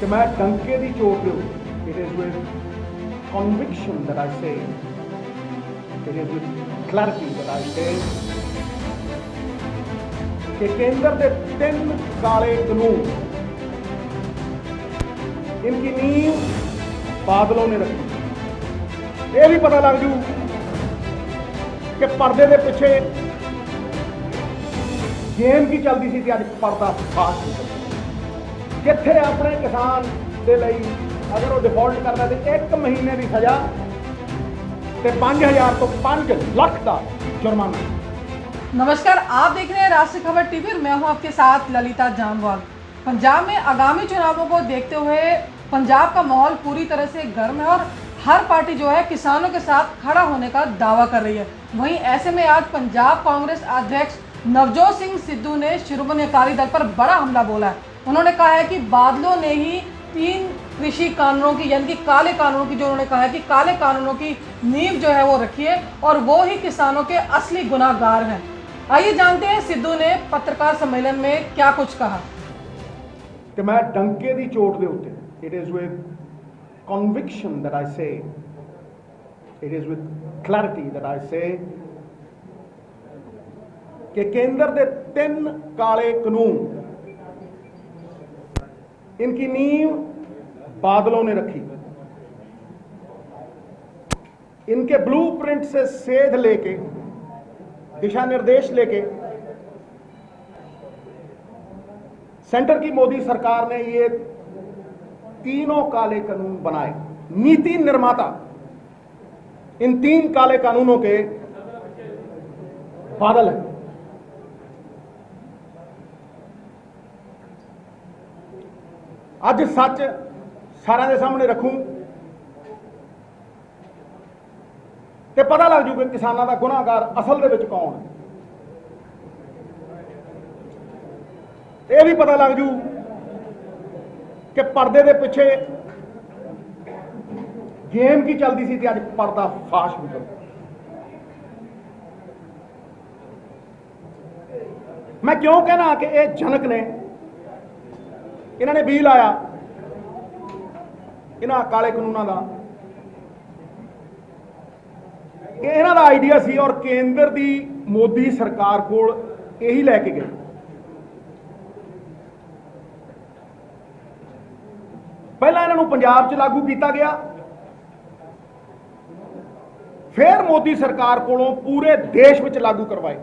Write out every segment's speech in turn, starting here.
कि मैं डंके दी चोट दे it is with conviction that I say, it is with clarity that I say कि केंद्र के 3 काले कानून इनकी नींव बादलों ने रखी। ये भी पता लग जू कि पर्दे के पिछे गेम की चलती सी, अज पर्दा फाश किथे अपने किसान के लिए अगर वो डिफॉल्ट करता तो 1 महीने की सजा ते 5,000 तो 5 लाख का जुर्माना। नमस्कार, आप देख रहे हैं राष्ट्रीय खबर टीवी और मैं हूं आपके साथ ललिता जामवाल। पंजाब में आगामी चुनावों को देखते हुए पंजाब का माहौल पूरी तरह से गर्म है और हर पार्टी जो है किसानों के साथ खड़ा होने का दावा कर रही है। वहीं ऐसे में आज पंजाब कांग्रेस अध्यक्ष नवजोत सिंह सिद्धू ने शिरोमणि अकाली दल पर बड़ा हमला बोला है। उन्होंने कहा है कि बादलों ने ही 3 कृषि कानूनों की यानी कि काले कानूनों की, जो उन्होंने कहा है कि काले कानूनों की नींव जो है वो रखी है और वो ही किसानों के असली गुनाहगार हैं। आइए जानते हैं सिद्धू ने पत्रकार सम्मेलन में क्या कुछ कहा। कि मैं डंके दी चोट दे उत्ते it is with conviction that I say, it is with clarity that I say कि केंद्र के 3 काले कानून इनकी नींव बादलों ने रखी। इनके ब्लूप्रिंट से सेध लेके, दिशा निर्देश लेके सेंटर की मोदी सरकार ने ये तीनों काले कानून बनाए। नीति निर्माता इन 3 काले कानूनों के बादल हैं। अज सच सारे के सामने रखूं तो पता लग जू कि किसानों का गुनाहगार असल दे विच कौन है। यह भी पता लग जू कि पर्दे के पिछे गेम की चलती सी, अज पर्दा फाश भी कर। मैं क्यों कहना कि यह जनक ने, इन्होंने बी लाया इन्होंने काले कानूनों का, इन्हों का आइडिया सी और केंद्र की मोदी सरकार को यही लैके गए। पहला इन्हों पंजाब च लागू किया गया, फिर मोदी सरकार को पूरे देश में लागू करवाए।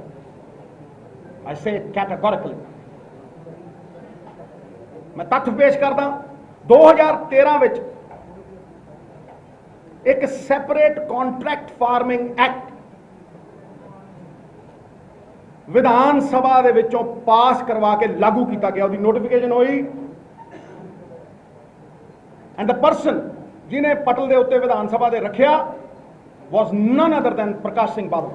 आई से कैटेगोरिकली मैं तथ्य पेश करदा। 2013 में एक separate contract farming act Vidhan Sabha दे विचों पास करवा के लागू किया गया। उसकी नोटिफिकेशन हुई एंड द पर्सन जिन्हें पटल के उत्ते विधान सभा दे रखिया was none other than Prakash Singh Badal.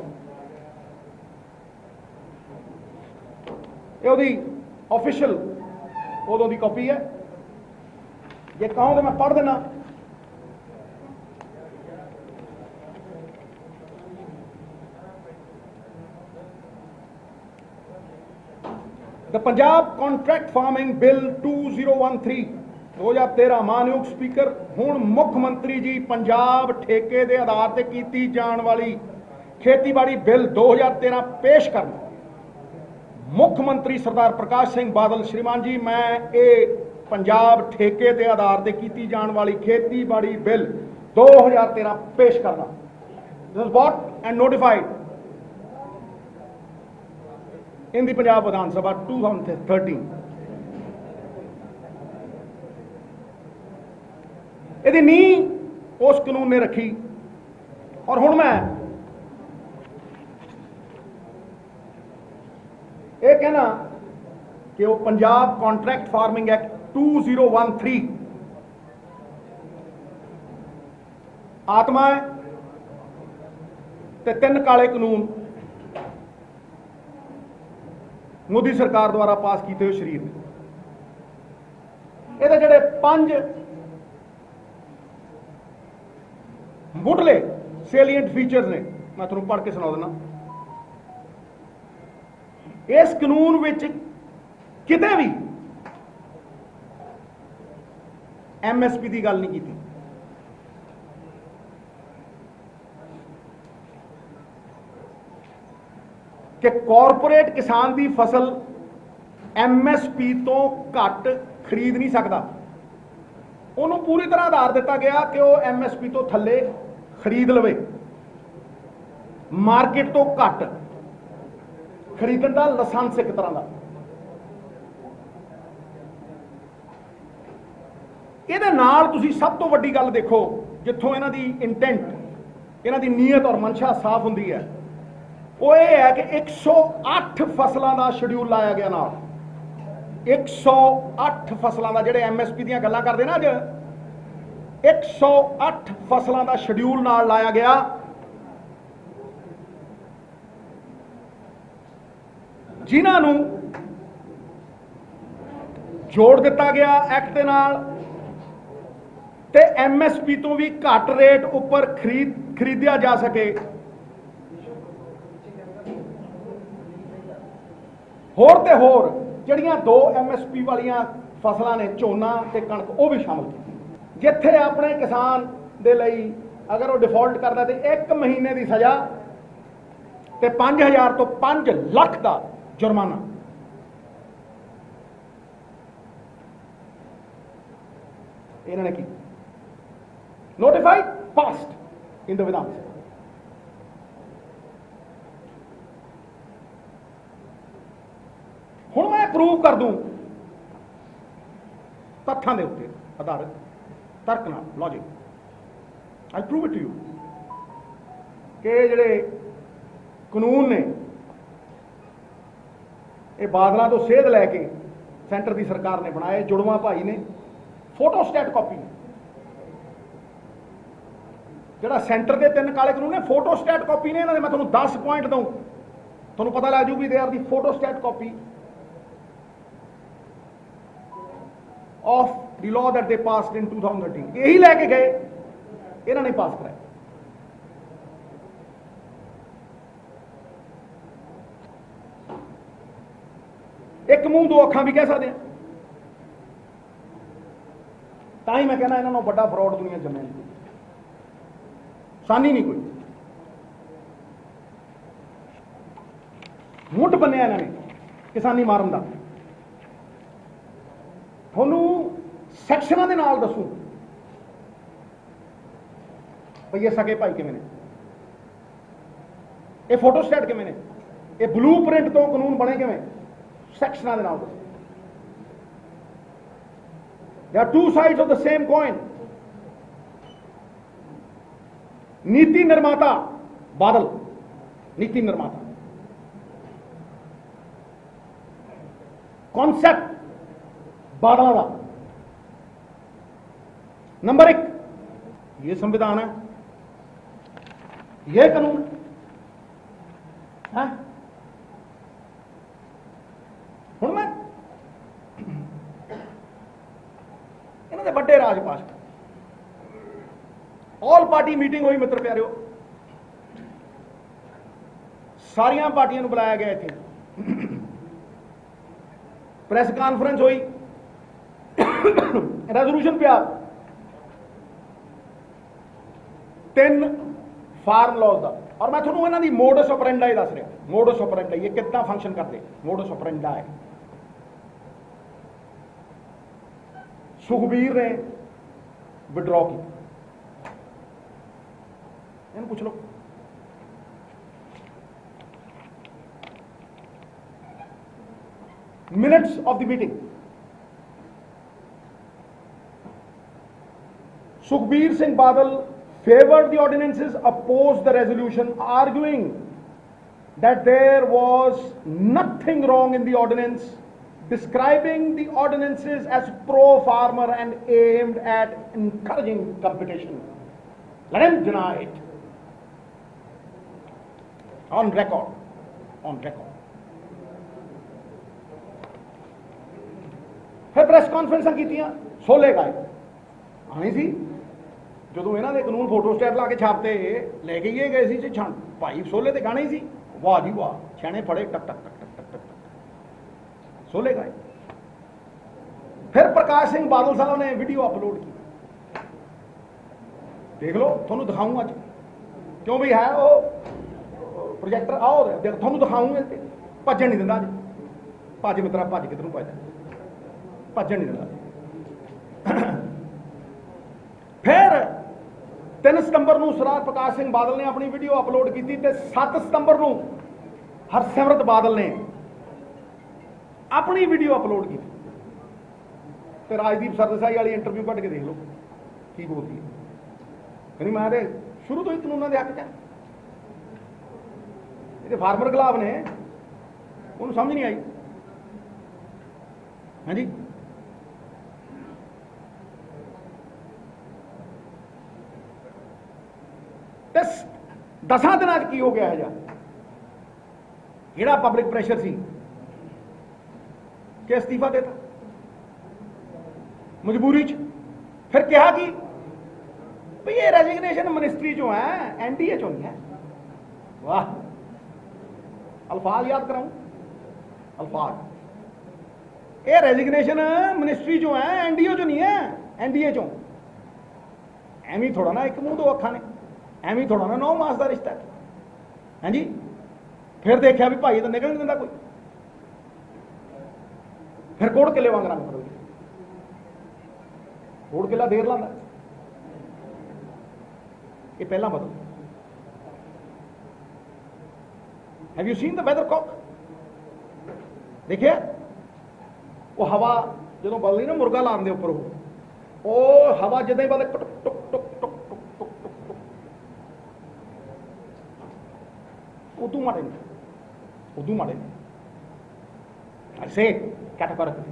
ये उसकी ऑफिशियल उदों की कॉपी है। जे कहो तो मैं पढ़ देना। The Punjab contract farming bill 2013 2013 मानयोग स्पीकर हुण मुख मंत्री जी पंजाब ठेके के आधार पर की जाने वाली खेतीबाड़ी बिल 2013 पेश करना। मुख मंत्री सरदार प्रकाश सिंह बादल श्रीमान जी, मैं ये पंजाब ठेके के आधार पर की जाने वाली खेतीबाड़ी बिल 2013 पेश करना। This bought and notified in the Punjab Vidhan Sabha 2013। यदि नींव उस कानून ने रखी और हुण मैं ये कहना कि वो पंजाब कॉन्ट्रैक्ट फार्मिंग एक्ट 2013 आत्मा है ते 3 काले कानून मोदी सरकार द्वारा पास किए हुए शरीर ने। ये जोड़े 5 मुढ़ले सेलीएंट फीचर्स ने मैं तुहानूं पढ़ के सुना देना। इस कानून विच किते भी MSP की गल नहीं की। कि कॉरपोरेट किसान की फसल MSP तो घट खरीद नहीं सकता, उन्होंने पूरी तरह आधार दिता गया कि वह MSP तो थले खरीद लवे, मार्केट तो घट खरीदण का लाइसेंस एक तरह का। ਇਹਦੇ ਨਾਲ ਤੁਸੀਂ ਸਭ ਤੋਂ ਵੱਡੀ ਗੱਲ ਦੇਖੋ, ਜਿੱਥੋਂ ਇਹਨਾਂ ਦੀ ਇੰਟੈਂਟ, ਇਹਨਾਂ ਦੀ ਨੀਅਤ ਔਰ ਮਨਸ਼ਾ ਸਾਫ਼ ਹੁੰਦੀ ਹੈ, ਉਹ ਇਹ ਹੈ ਕਿ 108 ਫਸਲਾਂ ਦਾ ਸ਼ਡਿਊਲ ਲਾਇਆ ਗਿਆ ਨਾਲ। 108 ਫਸਲਾਂ ਦਾ, ਜਿਹੜੇ MSP ਦੀਆਂ ਗੱਲਾਂ ਕਰਦੇ ਨਾ ਅੱਜ, 108 ਫਸਲਾਂ ਦਾ ਸ਼ਡਿਊਲ ਨਾਲ ਲਾਇਆ ਗਿਆ। ਜਿਨ੍ਹਾਂ ਨੂੰ ਜੋੜ ਦਿੱਤਾ ਗਿਆ ਐਕਟ ਦੇ ਨਾਲ, ਤੇ MSP ਤੋਂ ਵੀ ਘੱਟ ਰੇਟ ਉੱਪਰ ਖਰੀਦਿਆ ਜਾ ਸਕੇ। ਹੋਰ ਤੇ ਹੋਰ ਜਿਹੜੀਆਂ 2 MSP ਵਾਲੀਆਂ ਫਸਲਾਂ ਨੇ, ਝੋਨਾ ਤੇ ਕਣਕ, ਉਹ ਵੀ ਸ਼ਾਮਲ ਕੀਤੀ। ਜਿੱਥੇ ਆਪਣੇ ਕਿਸਾਨ ਦੇ ਲਈ ਅਗਰ ਉਹ ਡਿਫਾਲਟ ਕਰਦਾ ਤੇ 1 ਮਹੀਨੇ ਦੀ ਸਜ਼ਾ ਤੇ 5000 ਤੋਂ 5 ਲੱਖ ਦਾ ਜੁਰਮਾਨਾ। ਇਹਨਾਂ ਨੇ ਕੀ notified, passed in the Vidhan Sabha। ਹੁਣ ਮੈਂ ਪ੍ਰੂਵ ਕਰ ਦੂੰ ਤੱਥਾਂ ਦੇ ਉੱਤੇ ਆਧਾਰਿਤ, ਤਰਕ ਨਾਲ, logic. I prove it to you ਕਿ ਜਿਹੜੇ ਕਾਨੂੰਨ ਨੇ ਇਹ ਬਾਦਲਾਂ ਤੋਂ ਸੇਧ ਲੈ ਕੇ ਸੈਂਟਰ ਦੀ ਸਰਕਾਰ ਨੇ ਬਣਾਏ। ਜੁੜਵਾਂ ਭਾਈ ਨੇ, ਫੋਟੋਸਟੈਟ ਕਾਪੀ, ਜਿਹੜਾ ਸੈਂਟਰ ਦੇ 3 ਕਾਲੇ ਕਾਨੂੰਨ ਨੇ, ਫੋਟੋਸਟੈਟ ਕਾਪੀ ਨੇ ਇਹਨਾਂ ਦੇ। ਮੈਂ ਤੁਹਾਨੂੰ 10 ਪੁਆਇੰਟ ਦਊਂ, ਤੁਹਾਨੂੰ ਪਤਾ ਲੱਗ ਜੂ ਵੀ they are the photostat copy of the law that they passed in 2013। ਇਹੀ ਲੈ ਕੇ ਗਏ, ਇਹਨਾਂ ਨੇ ਪਾਸ ਕਰਾਇਆ। ਇੱਕ ਮੂੰਹ ਦੋ ਅੱਖਾਂ ਵੀ ਕਹਿ ਸਕਦੇ ਆ। ਤਾਂ ਹੀ ਮੈਂ ਕਹਿੰਦਾ ਇਹਨਾਂ ਨੂੰ ਵੱਡਾ ਫਰਾਡ ਦੁਨੀਆ ਜੰਮਿਆ ਨਹੀਂ, ਸਾਨੀ ਨਹੀਂ ਕੋਈ। ਮੁੱਢ ਬੰਨਿਆ ਇਹਨਾਂ ਨੇ ਕਿਸਾਨੀ ਮਾਰਨ ਦਾ। ਤੁਹਾਨੂੰ ਸੈਕਸ਼ਨਾਂ ਦੇ ਨਾਲ ਦੱਸੂ ਭਈ ਇਹ ਸਕੇ ਭਾਈ ਕਿਵੇਂ ਨੇ, ਇਹ ਫੋਟੋਸਟੈਟ ਕਿਵੇਂ ਨੇ, ਇਹ ਬਲੂਪ੍ਰਿੰਟ ਤੋਂ ਕਾਨੂੰਨ ਬਣੇ ਕਿਵੇਂ, ਸੈਕਸ਼ਨਾਂ ਦੇ ਨਾਲ ਦੱਸੂ। There are two sides of the same coin। नीति निर्माता बादल, नीति निर्माता, कॉन्सेप्ट बादल का। नंबर 1 ये संविधान है, ये कानून है। हुण मैं इन्होंने बड़े राजपाश, ऑल पार्टी मीटिंग हुई मित्र प्यारिओ, सारिया पार्टियां बुलाया गया इत्थे, प्रेस कॉन्फ्रेंस हुई, रेजोल्यूशन पिया, 3 फार्म लॉज का। और मैं थोड़ा इन्हों की मोडस ऑपरेंडाई दस रहा, मोडस ऑपरेंडाई ये कितना फंक्शन करते, मोडस ऑपरेंडाई। सुखबीर ने विड्रॉ की, इन्हें पूछ लो। Minutes of the meeting, Sukhbir Singh Badal favored the ordinances, opposed the resolution, arguing that there was nothing wrong in the ordinance, describing the ordinances as pro-farmer and aimed at encouraging competition. Let him deny it. On record. On record. फिर press conference कीतियां, सोले गाए आनी सी ਜਦੋਂ ਇਹਨਾਂ ਦੇ ਕਾਨੂੰਨ ਫੋਟੋਸਟੈਟ ਲਾ ਕੇ ਛਾਪਤੇ ਲੈ ਕੇ ਹੀ ਗਏ ਸੀ ਛਣ ਭਾਈ ਸੋਲੇ ਤੇ ਗਾਣੇ ਸੀ, ਵਾਹ ਜੀ ਵਾਹ, ਛਾਣੇ ਫੜੇ ਟਕ ਟਕ ਟਕ ਟਕ ਟਕ ਟਕ ਸੋਲੇ ਗਾਏ। ਫਿਰ ਪ੍ਰਕਾਸ਼ ਸਿੰਘ ਬਾਦਲ ਸਾਹਿਬ ਨੇ ਵੀਡੀਓ ਅਪਲੋਡ ਕੀਤੀ, देख लो, थोनू दिखाऊँ अज क्यों भी है वो प्रोजैक्टर, आओ देख थोनू दिखाऊँ इत्थे भज्जन नहीं दिंदा अज, भज मित्रा भज किधर नूं भजदा, भज्जन नहीं दिंदा। फिर 3 सितंबर ਨੂੰ ਸਰਦਾਰ ਪ੍ਰਕਾਸ਼ ਸਿੰਘ ਬਾਦਲ ਨੇ ਆਪਣੀ ਵੀਡੀਓ ਅਪਲੋਡ ਕੀਤੀ ਤੇ 7 ਸਤੰਬਰ ਨੂੰ ਹਰਸਿਮਰਤ ਬਾਦਲ ਨੇ ਆਪਣੀ ਵੀਡੀਓ ਅਪਲੋਡ ਕੀਤੀ ਤੇ ਰਾਜਦੀਪ ਸਰਦੇਸਾਈ ਵਾਲੀ ਇੰਟਰਵਿਊ ਕੱਢ ਕੇ ਦੇਖ ਲਓ ਕੀ ਬੋਲਦੀ ਹੈ। ਕਹਿੰਦੀ ਮੈਂ ਤੇ ਸ਼ੁਰੂ ਤੋਂ ਹੀ ਕਾਨੂੰਨਾਂ ਦੇ ਹੱਕ 'ਚ ਇਹਦੇ ਫਾਰਮਰ ਖਿਲਾਫ ਨੇ, ਉਹਨੂੰ ਸਮਝ ਨਹੀਂ ਆਈ। ਹਾਂਜੀ ਤੇ 10 ਦਿਨਾਂ 'ਚ ਕੀ ਹੋ ਗਿਆ ਹੈ ਜਿਹੜਾ ਪਬਲਿਕ ਪ੍ਰੈਸ਼ਰ ਸੀ ਕਿ ਅਸਤੀਫਾ ਦੇਤਾ ਮਜਬੂਰੀ 'ਚ। ਫਿਰ ਕਿਹਾ ਕਿ ਭਈ ਇਹ ਰੈਜ਼ਿਗਨੇਸ਼ਨ ਮਿਨਿਸਟਰੀ ਚੋਂ ਹੈ, एनडीए चो नहीं है। वाह, अल्फाज याद कराऊं, अल्फाज, ये रेजिग्नेशन मिनिस्ट्री चो है, एनडीए चो नहीं है, एनडीए चो। एवं थोड़ा ना एक मुंह दो अखा ने, एवं थोड़ा ना 9 मास का रिश्ता है। हाँ जी, फिर देखा भी भाई तो निकल नहीं दिंदा कोई, फिर कोड़ किले वांग रंग करो, कोड़ किला देर लाता, ये पहला बदल। Have you seen the weathercock? देखिए वो हवा जो बदलनी ना मुर्गा लाने उपर, वो हवा जिदा ही बदले टुक टुक टुक टुक टुक टुक टुक टुक, उदू माड़े ऐसे कैटेगोरिकली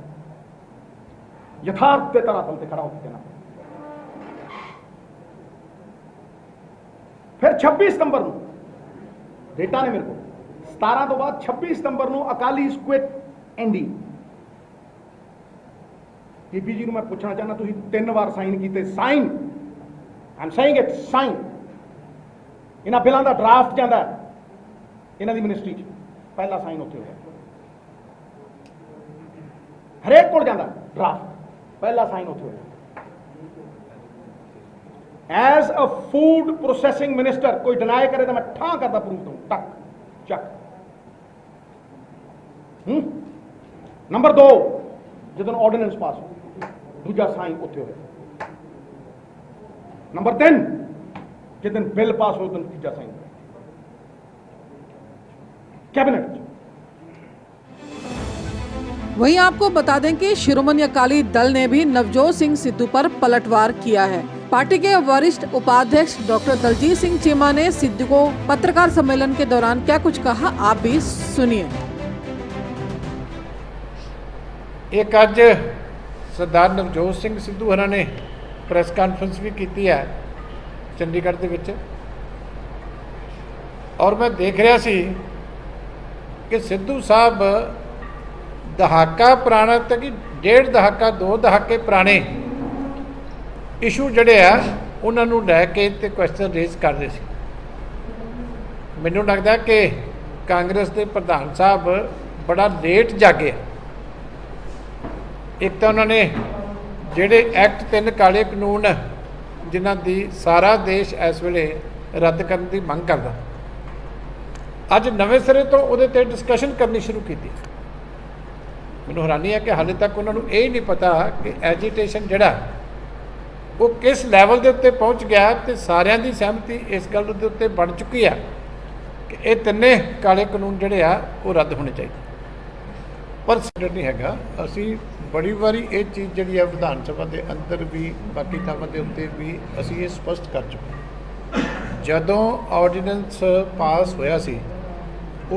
यथार्थ के तरह तल खड़ा होकर कहना। फिर 26 सितंबर को डेटा ने मेरे को 17 तो बाद 26 सितंबर ਨੂੰ ਅਕਾਲੀ ਸਕੁਇਟ ਐਂਡੀ। ਪੀਪੀ ਜੀ ਨੂੰ ਮੈਂ ਪੁੱਛਣਾ ਚਾਹੁੰਦਾ, ਤੁਸੀਂ 3 ਵਾਰ ਸਾਈਨ ਕੀਤੇ, sign, Aam saying it, sign. ਇਹਨਾਂ ਬਿੱਲਾਂ ਦਾ ਡਰਾਫਟ ਜਾਂਦਾ ਇਹਨਾਂ ਦੀ ਮਿਨਿਸਟਰੀ 'ਚ, ਪਹਿਲਾ ਸਾਈਨ ਉੱਥੇ ਹੋਇਆ। ਹਰੇਕ ਕੋਲ ਜਾਂਦਾ ਡਰਾਫਟ, ਪਹਿਲਾ ਸਾਈਨ ਉੱਥੇ ਹੋਇਆ। As a food processing minister ਕੋਈ ਡਿਨਾਈ ਕਰੇ ਤਾਂ ਮੈਂ ਠਾਂ ਕਰਦਾ ਪ੍ਰੂਫ ਦਊਂ, ਟੱਕ ਚੱਕ। नंबर 2 जिदन ऑर्डिनेंस पास हो, दूजा साइन उत्थे होया। नंबर 3 जिदन बिल पास हो, उदन तीजा साइन कैबिनेट। वहीं आपको बता दें कि शिरोमणि अकाली दल ने भी नवजोत सिंह सिद्धू पर पलटवार किया है। पार्टी के वरिष्ठ उपाध्यक्ष डॉक्टर दलजीत सिंह चीमा ने सिद्धू को पत्रकार सम्मेलन के दौरान क्या कुछ कहा, आप भी सुनिए। एक अज सरदार नवजोत सिंह सिद्धू होरां ने प्रैस कॉन्फ्रेंस भी की है चंडीगढ़ के विच, और मैं देख रहा सी कि सिद्धू साहब दहाका पुराना तक 1.5 दहाका 2 दहाके पुराने इशू जड़े आ उन्होंने लैके ते क्वेश्चन रेज कर रहे सी। मैनूं लगता कि कांग्रेस के प्रधान साहब बड़ा लेट जागे। एक तो उन्होंने जेडे एक्ट 3 काले कानून जिन्हां दी सारा देश इस वेले रद्द करने की मंग करदा, अज नवे सिरे तो उहदे ते डिस्कशन करनी शुरू की। मैनूं हैरानी है कि हाले तक उन्होंने ये नहीं पता कि एजीटेशन जिहड़ा वो किस लैवल के उत्ते पहुँच गया, तो सारिਆਂ ਦੀ सहमति इस गल के उत्ते बन चुकी है कि ये 3 काले कानून जिहड़े आ वो रद्द होने चाहिए। पर सिलेक्ट नहीं हैगा। असी बड़ी बारी ये चीज़ जी है विधान सभा के अंदर भी बाकी थावां के उत्ते भी असी ये स्पष्ट कर चुके। जदों ऑर्डीनेंस पास होया सी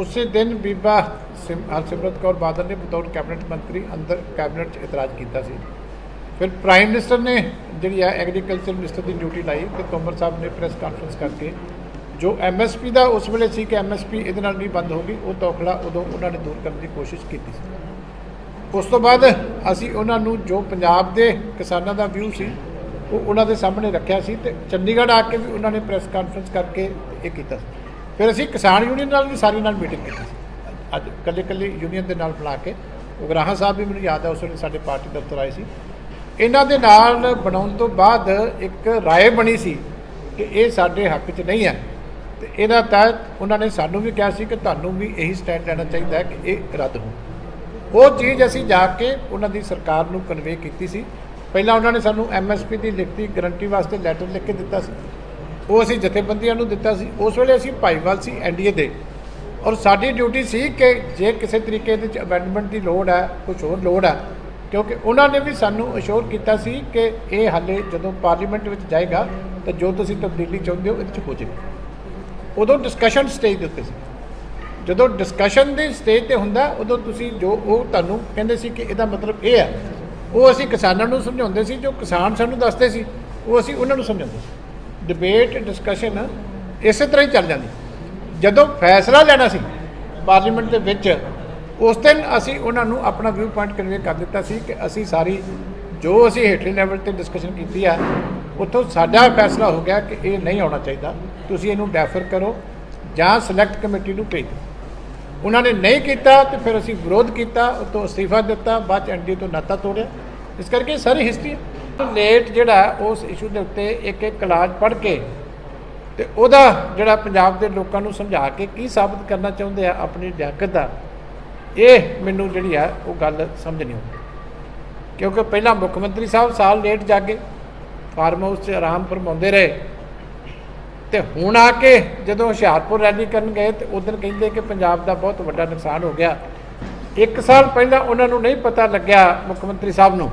उस दिन बीबा हरसिमरत कौर बादल ने बतौर कैबिनेट मंत्री अंदर कैबिनेट इतराज़ किया सी। फिर प्राइम मिनिस्टर ने जी एग्रीकल्चर मिनिस्टर की ड्यूटी लाई तो तोमर साहब ने प्रेस कॉन्फ्रेंस करके जो MSP का उस वेले सी कि MSP इहदे नाल नहीं बंद होगी, वो तौखला उदों उन्होंने दूर करने की कोशिश की। उस तो बाद असी उन्होंने जो पंजाब के किसानों का व्यू सी वो उन्होंने सामने रखा सी ते चंडीगढ़ आके भी उन्होंने प्रेस कॉन्फ्रेंस करके ये किया। फिर असी किसान यूनियन नाल भी सारी नाल मीटिंग की, अज कल्ले कल्ले यूनियन के नाल बुला के उगराहा साहब भी मैनूं याद है उस वेले साडे पार्टी दफ्तर आए सी। इन्हां दे नाल बनाउण तो बाद एक राय बनी सी ਕਿ ਇਹ ਸਾਡੇ ਹੱਕ 'ਚ ਨਹੀਂ ਹੈ। ਤੇ ਇਹਦਾ ਤਹਿਤ ਉਹਨਾਂ ਨੇ ਸਾਨੂੰ ਵੀ ਕਿਹਾ ਸੀ ਕਿ ਤੁਹਾਨੂੰ ਵੀ ਇਹੀ ਸਟੈਂਡ ਲੈਣਾ ਚਾਹੀਦਾ ਹੈ ਕਿ ਇਹ ਰੱਦ ਹੋ। ਉਹ ਚੀਜ਼ ਅਸੀਂ ਜਾ ਕੇ ਉਹਨਾਂ ਦੀ ਸਰਕਾਰ ਨੂੰ ਕਨਵੇ ਕੀਤੀ ਸੀ। ਪਹਿਲਾਂ ਉਹਨਾਂ ਨੇ ਸਾਨੂੰ MSP ਦੀ ਲਿਖਤੀ ਗਰੰਟੀ ਵਾਸਤੇ ਲੈਟਰ ਲਿਖ ਕੇ ਦਿੱਤਾ ਸੀ, ਉਹ ਅਸੀਂ ਜਥੇਬੰਦੀਆਂ ਨੂੰ ਦਿੱਤਾ ਸੀ। ਉਸ ਵੇਲੇ ਅਸੀਂ ਭਾਈਵਾਲ ਸੀ NDA ਦੇ, ਔਰ ਸਾਡੀ ਡਿਊਟੀ ਸੀ ਕਿ ਜੇ ਕਿਸੇ ਤਰੀਕੇ ਇਹਦੇ 'ਚ ਅਮੈਂਡਮੈਂਟ ਦੀ ਲੋੜ ਹੈ, ਕੁਛ ਹੋਰ ਲੋੜ ਹੈ, ਕਿਉਂਕਿ ਉਹਨਾਂ ਨੇ ਵੀ ਸਾਨੂੰ ਅਸ਼ੋਰ ਕੀਤਾ ਸੀ ਕਿ ਇਹ ਹਾਲੇ ਜਦੋਂ ਪਾਰਲੀਮੈਂਟ ਵਿੱਚ ਜਾਏਗਾ ਤਾਂ ਜੋ ਤੁਸੀਂ ਤਬਦੀਲੀ ਚਾਹੁੰਦੇ ਹੋ ਇਹਦੇ 'ਚ ਹੋ ਜਾਏਗਾ। ਉਦੋਂ ਡਿਸਕਸ਼ਨ ਸਟੇਜ ਦੇ ਉੱਤੇ ਸੀ। ਜਦੋਂ ਡਿਸਕਸ਼ਨ ਦੀ ਸਟੇਜ ਤੇ ਹੁੰਦਾ ਉਦੋਂ ਤੁਸੀਂ ਜੋ ਉਹ ਤੁਹਾਨੂੰ ਕਹਿੰਦੇ ਸੀ ਕਿ ਇਹਦਾ ਮਤਲਬ ਇਹ ਹੈ, ਉਹ ਅਸੀਂ ਕਿਸਾਨਾਂ ਨੂੰ ਸਮਝਾਉਂਦੇ ਸੀ, ਜੋ ਕਿਸਾਨ ਸਾਨੂੰ ਦੱਸਦੇ ਸੀ ਉਹ ਅਸੀਂ ਉਹਨਾਂ ਨੂੰ ਸਮਝਾਉਂਦੇ ਸੀ। ਡਿਬੇਟ ਡਿਸਕਸ਼ਨ ਇਸੇ ਤਰ੍ਹਾਂ ਹੀ ਚੱਲ ਜਾਂਦੀ। ਜਦੋਂ ਫੈਸਲਾ ਲੈਣਾ ਸੀ ਪਾਰਲੀਮੈਂਟ ਦੇ ਵਿੱਚ, ਉਸ ਦਿਨ ਅਸੀਂ ਉਹਨਾਂ ਨੂੰ ਆਪਣਾ ਵਿਊ ਪੁਆਇੰਟ ਕਨਵੇ ਕਰ ਦਿੱਤਾ ਸੀ ਕਿ ਅਸੀਂ ਸਾਰੀ ਜੋ ਅਸੀਂ ਹੇਠਲੇ ਲੈਵਲ ਤੇ ਡਿਸਕਸ਼ਨ ਕੀਤੀ ਆ, ਉੱਥੋਂ ਸਾਡਾ ਫੈਸਲਾ ਹੋ ਗਿਆ ਕਿ ਇਹ ਨਹੀਂ ਆਉਣਾ ਚਾਹੀਦਾ, ਤੁਸੀਂ ਇਹਨੂੰ ਡੈਫਰ ਕਰੋ ਜਾਂ ਸਿਲੈਕਟ ਕਮੇਟੀ ਨੂੰ ਭੇਜ ਦਿਓ। ਉਹਨਾਂ ਨੇ ਨਹੀਂ ਕੀਤਾ ਤੇ ਫਿਰ ਅਸੀਂ ਵਿਰੋਧ ਕੀਤਾ, ਉੱਤੋਂ ਅਸਤੀਫਾ ਦਿੱਤਾ, ਬਾਅਦ 'ਚ NDA ਤੋਂ ਨਾਤਾ ਤੋੜਿਆ। ਇਸ ਕਰਕੇ ਸਾਰੀ ਹਿਸਟਰੀ ਲੇਟ ਜਿਹੜਾ ਉਸ ਇਸ਼ੂ ਦੇ ਉੱਤੇ ਇੱਕ ਕਲਾਜ਼ ਪੜ੍ਹ ਕੇ ਤੇ ਉਹਦਾ ਜਿਹੜਾ ਪੰਜਾਬ ਦੇ ਲੋਕਾਂ ਨੂੰ ਸਮਝਾ ਕੇ ਕੀ ਸਾਬਤ ਕਰਨਾ ਚਾਹੁੰਦੇ ਆ ਆਪਣੀ ਲਿਆਕਤ ਦਾ, ਇਹ ਮੈਨੂੰ ਜਿਹੜੀ ਆ ਉਹ ਗੱਲ ਸਮਝ ਨਹੀਂ ਆਉਂਦੀ। ਕਿਉਂਕਿ ਪਹਿਲਾਂ ਮੁੱਖ ਮੰਤਰੀ ਸਾਹਿਬ ਸਾਲ ਲੇਟ ਜਾਗੇ, ਫਾਰਮ ਹਾਊਸ 'ਚ ਆਰਾਮ ਫਰਮਾਉਂਦੇ ਰਹੇ, ਤੇ ਹੁਣ ਆ ਕੇ ਜਦੋਂ ਹੁਸ਼ਿਆਰਪੁਰ ਰੈਲੀ ਕਰਨ ਗਏ ਤੇ ਉਸ ਦਿਨ ਕਹਿੰਦੇ ਕਿ ਪੰਜਾਬ ਦਾ ਬਹੁਤ ਵੱਡਾ ਨੁਕਸਾਨ ਹੋ ਗਿਆ। 1 ਸਾਲ ਪਹਿਲਾਂ ਉਹਨਾਂ ਨੂੰ ਨਹੀਂ ਪਤਾ ਲੱਗਿਆ ਮੁੱਖ ਮੰਤਰੀ ਸਾਹਿਬ ਨੂੰ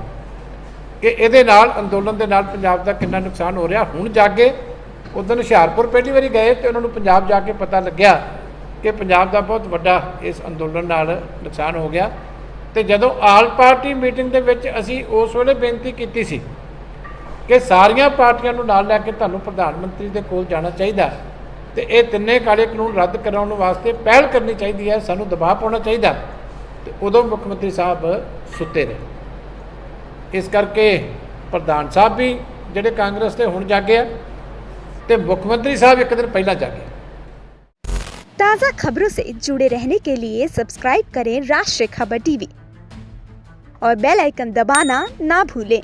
ਕਿ ਇਹਦੇ ਨਾਲ ਅੰਦੋਲਨ ਦੇ ਨਾਲ ਪੰਜਾਬ ਦਾ ਕਿੰਨਾ ਨੁਕਸਾਨ ਹੋ ਰਿਹਾ। ਹੁਣ ਜਾਗੇ, ਉਸ ਦਿਨ ਹੁਸ਼ਿਆਰਪੁਰ ਪਹਿਲੀ ਵਾਰੀ ਗਏ ਤੇ ਉਹਨਾਂ ਨੂੰ ਪੰਜਾਬ ਜਾ ਕੇ ਪਤਾ ਲੱਗਿਆ ਕਿ ਪੰਜਾਬ ਦਾ ਬਹੁਤ ਵੱਡਾ ਇਸ ਅੰਦੋਲਨ ਨਾਲ ਨੁਕਸਾਨ ਹੋ ਗਿਆ। ਤੇ ਜਦੋਂ ਆਲ ਪਾਰਟੀ ਮੀਟਿੰਗ ਦੇ ਵਿੱਚ ਅਸੀਂ ਉਸ ਵੇਲੇ ਬੇਨਤੀ ਕੀਤੀ ਸੀ ਕਿ ਸਾਰੀਆਂ ਪਾਰਟੀਆਂ ਨੂੰ ਨਾਲ ਲੈ ਕੇ ਤੁਹਾਨੂੰ ਪ੍ਰਧਾਨ ਮੰਤਰੀ ਦੇ ਕੋਲ ਜਾਣਾ ਚਾਹੀਦਾ ਤੇ ਇਹ ਤਿੰਨੇ ਕਾਲੇ ਕਾਨੂੰਨ ਰੱਦ ਕਰਾਉਣ ਵਾਸਤੇ ਪਹਿਲ ਕਰਨੀ ਚਾਹੀਦੀ ਹੈ, ਸਾਨੂੰ ਦਬਾਅ ਪਾਉਣਾ ਚਾਹੀਦਾ, ਤੇ ਉਦੋਂ ਮੁੱਖ ਮੰਤਰੀ ਸਾਹਿਬ ਸੁੱਤੇ ਰਹੇ। ਇਸ ਕਰਕੇ ਪ੍ਰਧਾਨ ਸਾਹਿਬ ਵੀ ਜਿਹੜੇ ਕਾਂਗਰਸ ਦੇ ਹੁਣ ਜਾਗੇ ਆ ਤੇ ਮੁੱਖ मंत्री साहब एक दिन पहला जागे। ताज़ा खबरों से जुड़े रहने के लिए सब्सक्राइब करें राष्ट्रीय खबर टीवी और बेल आइकन दबाना ना भूलें।